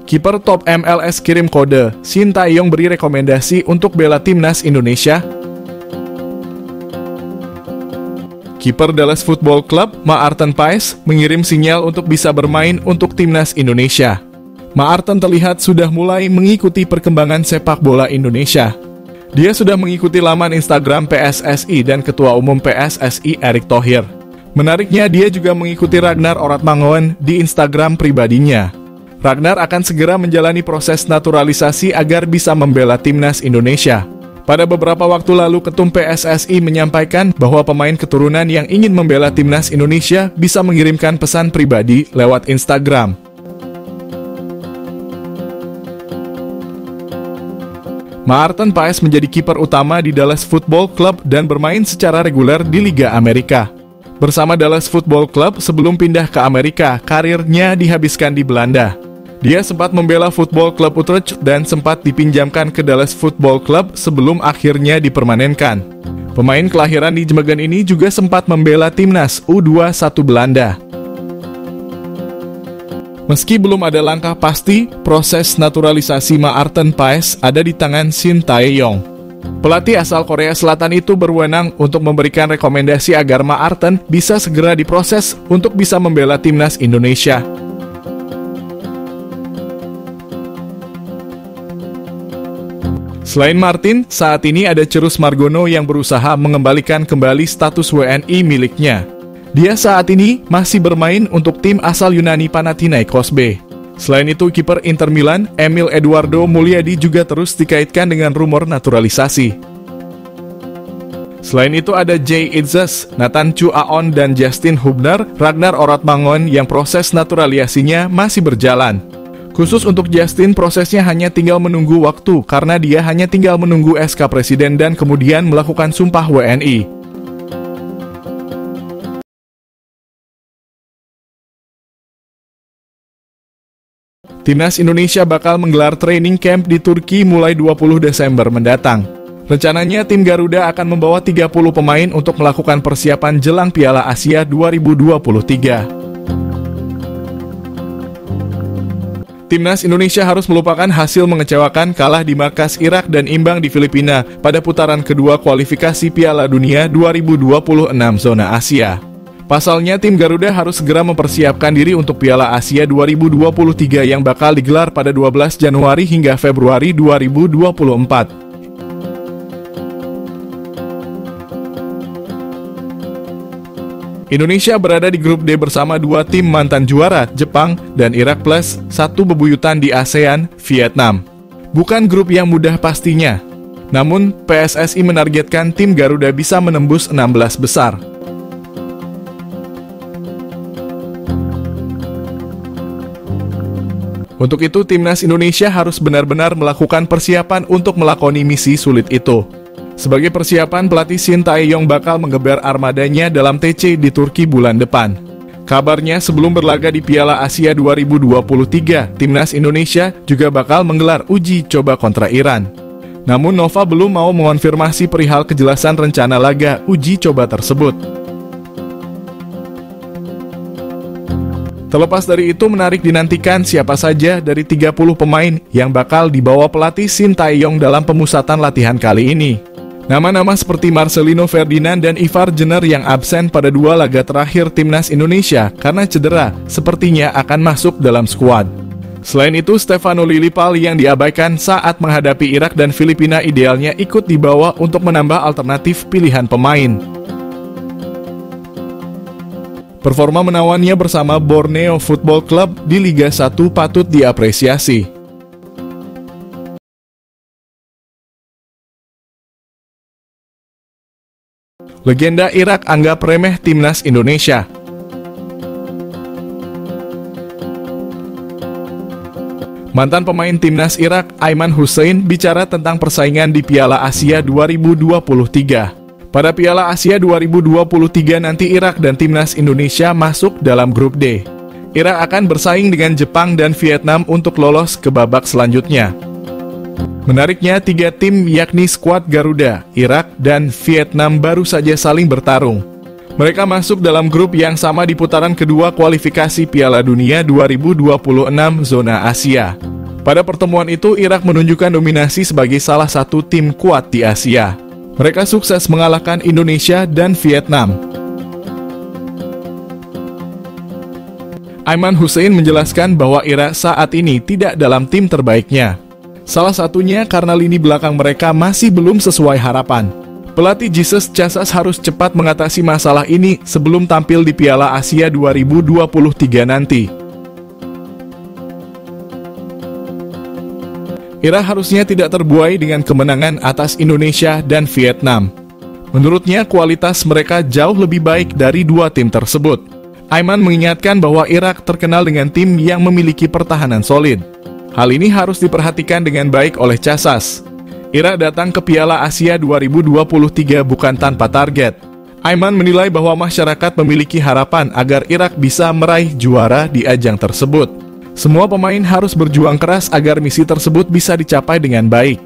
Kiper top MLS kirim kode, Shin Tae-yong beri rekomendasi untuk bela timnas Indonesia. Kiper Dallas Football Club, Maarten Paes, mengirim sinyal untuk bisa bermain untuk timnas Indonesia. Maarten terlihat sudah mulai mengikuti perkembangan sepak bola Indonesia. Dia sudah mengikuti laman Instagram PSSI dan Ketua Umum PSSI Erick Thohir. Menariknya, dia juga mengikuti Ragnar Oratmangoen di Instagram pribadinya. Ragnar akan segera menjalani proses naturalisasi agar bisa membela timnas Indonesia. Pada beberapa waktu lalu, Ketum PSSI menyampaikan bahwa pemain keturunan yang ingin membela timnas Indonesia bisa mengirimkan pesan pribadi lewat Instagram. Maarten Paes menjadi kiper utama di Dallas Football Club dan bermain secara reguler di Liga Amerika. Bersama Dallas Football Club sebelum pindah ke Amerika, karirnya dihabiskan di Belanda. Dia sempat membela Football Club Utrecht dan sempat dipinjamkan ke Dallas Football Club sebelum akhirnya dipermanenkan. Pemain kelahiran di Jemegen ini juga sempat membela timnas U21 Belanda. Meski belum ada langkah pasti, proses naturalisasi Maarten Paes ada di tangan Shin Tae-yong. Pelatih asal Korea Selatan itu berwenang untuk memberikan rekomendasi agar Maarten bisa segera diproses untuk bisa membela timnas Indonesia. Selain Martin, saat ini ada Cerus Margono yang berusaha mengembalikan kembali status WNI miliknya. Dia saat ini masih bermain untuk tim asal Yunani Panathinaikos B. Selain itu, kiper Inter Milan, Emil Eduardo Mulyadi juga terus dikaitkan dengan rumor naturalisasi. Selain itu ada Jay Itzes, Nathan Chu Aon, dan Justin Hubner, Ragnar Oratmangoen yang proses naturalisasinya masih berjalan. Khusus untuk Justin, prosesnya hanya tinggal menunggu waktu karena dia hanya tinggal menunggu SK Presiden dan kemudian melakukan sumpah WNI. Timnas Indonesia bakal menggelar training camp di Turki mulai 20 Desember mendatang. Rencananya tim Garuda akan membawa 30 pemain untuk melakukan persiapan jelang Piala Asia 2023. Timnas Indonesia harus melupakan hasil mengecewakan kalah di markas Irak dan imbang di Filipina pada putaran kedua kualifikasi Piala Dunia 2026 zona Asia. Pasalnya, tim Garuda harus segera mempersiapkan diri untuk Piala Asia 2023 yang bakal digelar pada 12 Januari hingga Februari 2024. Indonesia berada di grup D bersama dua tim mantan juara, Jepang dan Irak plus satu bebuyutan di ASEAN, Vietnam. Bukan grup yang mudah pastinya. Namun, PSSI menargetkan tim Garuda bisa menembus 16 besar. Untuk itu, timnas Indonesia harus benar-benar melakukan persiapan untuk melakoni misi sulit itu. Sebagai persiapan, pelatih Shin Tae-yong bakal menggeber armadanya dalam TC di Turki bulan depan. Kabarnya sebelum berlaga di Piala Asia 2023, timnas Indonesia juga bakal menggelar uji coba kontra Iran. Namun Nova belum mau mengonfirmasi perihal kejelasan rencana laga uji coba tersebut. Terlepas dari itu, menarik dinantikan siapa saja dari 30 pemain yang bakal dibawa pelatih Shin Tae-yong dalam pemusatan latihan kali ini. Nama-nama seperti Marcelino Ferdinand dan Ivar Jenner yang absen pada dua laga terakhir timnas Indonesia karena cedera sepertinya akan masuk dalam skuad. Selain itu, Stefano Lillipal yang diabaikan saat menghadapi Irak dan Filipina idealnya ikut dibawa untuk menambah alternatif pilihan pemain. Performa menawannya bersama Borneo Football Club di Liga 1 patut diapresiasi. Legenda Irak anggap remeh timnas Indonesia. Mantan pemain timnas Irak, Aiman Hussein, bicara tentang persaingan di Piala Asia 2023. Pada Piala Asia 2023 nanti Irak dan timnas Indonesia masuk dalam grup D. Irak akan bersaing dengan Jepang dan Vietnam untuk lolos ke babak selanjutnya. Menariknya, tiga tim yakni skuad Garuda, Irak, dan Vietnam baru saja saling bertarung. Mereka masuk dalam grup yang sama di putaran kedua kualifikasi Piala Dunia 2026 zona Asia. Pada pertemuan itu, Irak menunjukkan dominasi sebagai salah satu tim kuat di Asia. Mereka sukses mengalahkan Indonesia dan Vietnam. Aiman Hussein menjelaskan bahwa Irak saat ini tidak dalam tim terbaiknya. Salah satunya karena lini belakang mereka masih belum sesuai harapan. Pelatih Jesus Casas harus cepat mengatasi masalah ini sebelum tampil di Piala Asia 2023 nanti. Irak harusnya tidak terbuai dengan kemenangan atas Indonesia dan Vietnam. Menurutnya, kualitas mereka jauh lebih baik dari dua tim tersebut. Aiman mengingatkan bahwa Irak terkenal dengan tim yang memiliki pertahanan solid. Hal ini harus diperhatikan dengan baik oleh Casas. Irak datang ke Piala Asia 2023 bukan tanpa target. Aiman menilai bahwa masyarakat memiliki harapan agar Irak bisa meraih juara di ajang tersebut. Semua pemain harus berjuang keras agar misi tersebut bisa dicapai dengan baik.